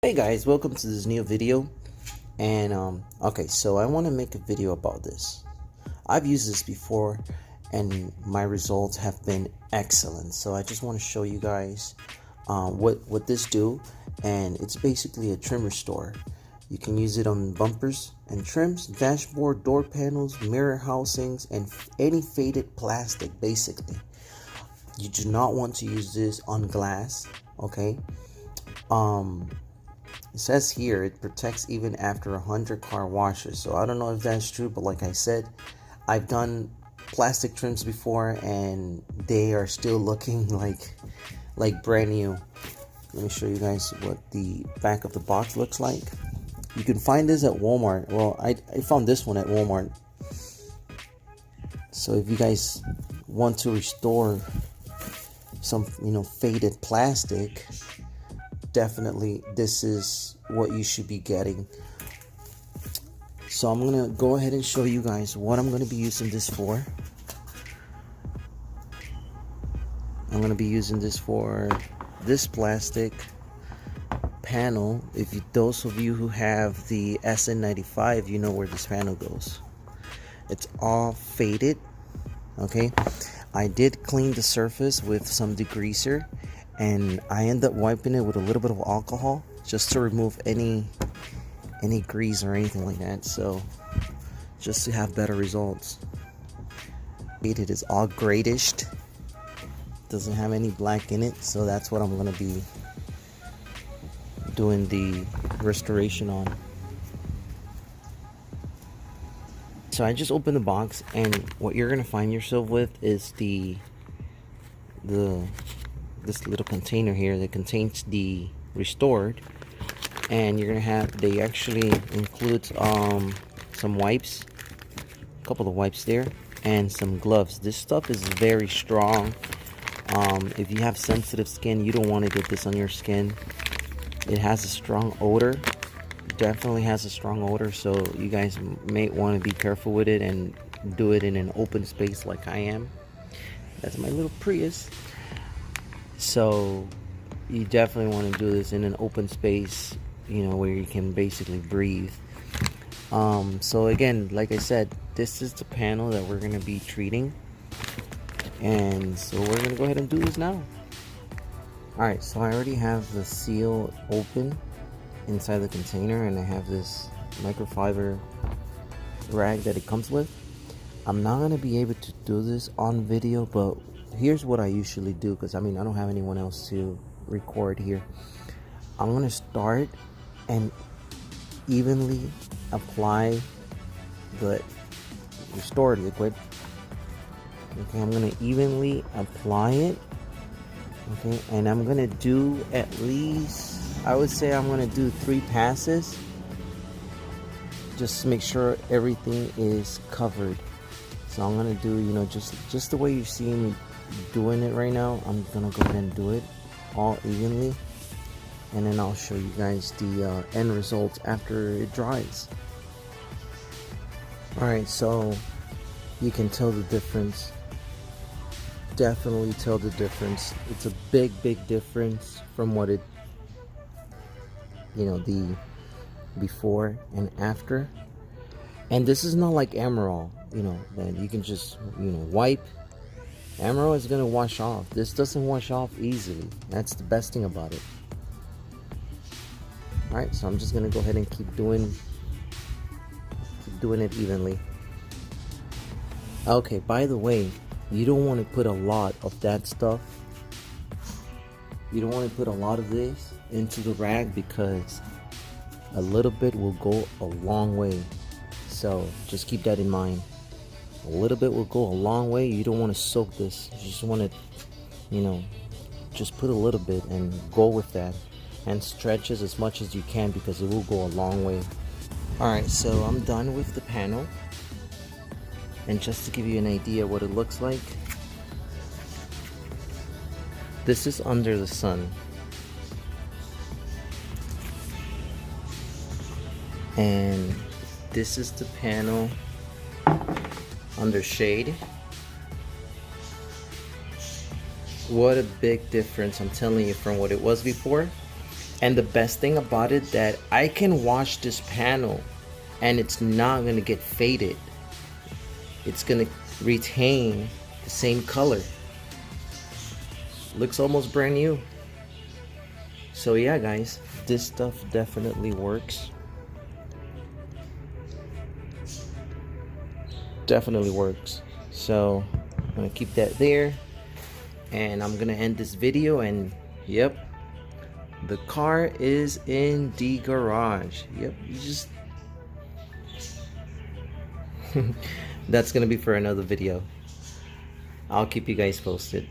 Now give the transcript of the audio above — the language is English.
Hey guys, welcome to this new video. And okay, so I want to make a video about this. I've used this before and my results have been excellent. So I just want to show you guys what this do. And it's basically a trim restore. You can use it on bumpers and trims, dashboard, door panels, mirror housings, and any faded plastic. Basically, you do not want to use this on glass. Okay. It says here it protects even after 100 car washes. So I don't know if that's true, but like I said, I've done plastic trims before and they are still looking like brand new. Let me show you guys what the back of the box looks like. You can find this at Walmart. Well, I found this one at Walmart. So if you guys want to restore some faded plastic, definitely this is what you should be getting. So I'm gonna go ahead and show you guys what I'm gonna be using this for. I'm gonna be using this for this plastic panel. Those of you who have the SN95, you know where this panel goes. It's all faded. Okay, I did clean the surface with some degreaser, and I end up wiping it with a little bit of alcohol just to remove any grease or anything like that, so just to have better results. It is all grayish, doesn't have any black in it, so that's what I'm gonna be doing the restoration on. So I just opened the box, and what you're gonna find yourself with is this little container here that contains the restored, and you're gonna have, they actually include some wipes, a couple of wipes there, and some gloves. This stuff is very strong. If you have sensitive skin, you don't want to get this on your skin. It has a strong odor, definitely has a strong odor, so you guys may want to be careful with it and do it in an open space like I am. That's my little Prius. So you definitely want to do this in an open space, where you can basically breathe. So again, like I said, this is the panel that we're going to be treating, and so we're going to go ahead and do this now. Alright, so I already have the seal open inside the container, and I have this microfiber rag that it comes with. I'm not going to be able to do this on video, but here's what I usually do, because I don't have anyone else to record here. I'm going to start and evenly apply the restored liquid. Okay, I'm going to evenly apply it. Okay, and I'm going to do at least, I would say I'm going to do 3 passes, just to make sure everything is covered. So I'm going to do, just the way you see me doing it right now. I'm going to go ahead and do it all evenly, and then I'll show you guys the end result after it dries. Alright, so you can tell the difference. Definitely tell the difference. It's a big difference from what it, the before and after. And this is not like Emerald, that you can just wipe. Emerald is gonna wash off. This doesn't wash off easily. That's the best thing about it. Alright, so I'm just gonna go ahead and keep doing it evenly. Okay, by the way, you don't want to put a lot of that stuff. You don't want to put a lot of this into the rag, because a little bit will go a long way. So just keep that in mind. A little bit will go a long way. You don't want to soak this. You just want to, just put a little bit and go with that, and stretch it as much as you can, because it will go a long way. Alright, so I'm done with the panel. And just to give you an idea what it looks like, this is under the sun. And this is the panel under shade. What a big difference, I'm telling you, from what it was before. And the best thing about it that I can wash this panel and it's not gonna get faded. It's gonna retain the same color. Looks almost brand new. So yeah guys, this stuff definitely works. Definitely works. So I'm gonna keep that there, and I'm gonna end this video. And yep, the car is in the garage. Yep, you just that's gonna be for another video. I'll keep you guys posted.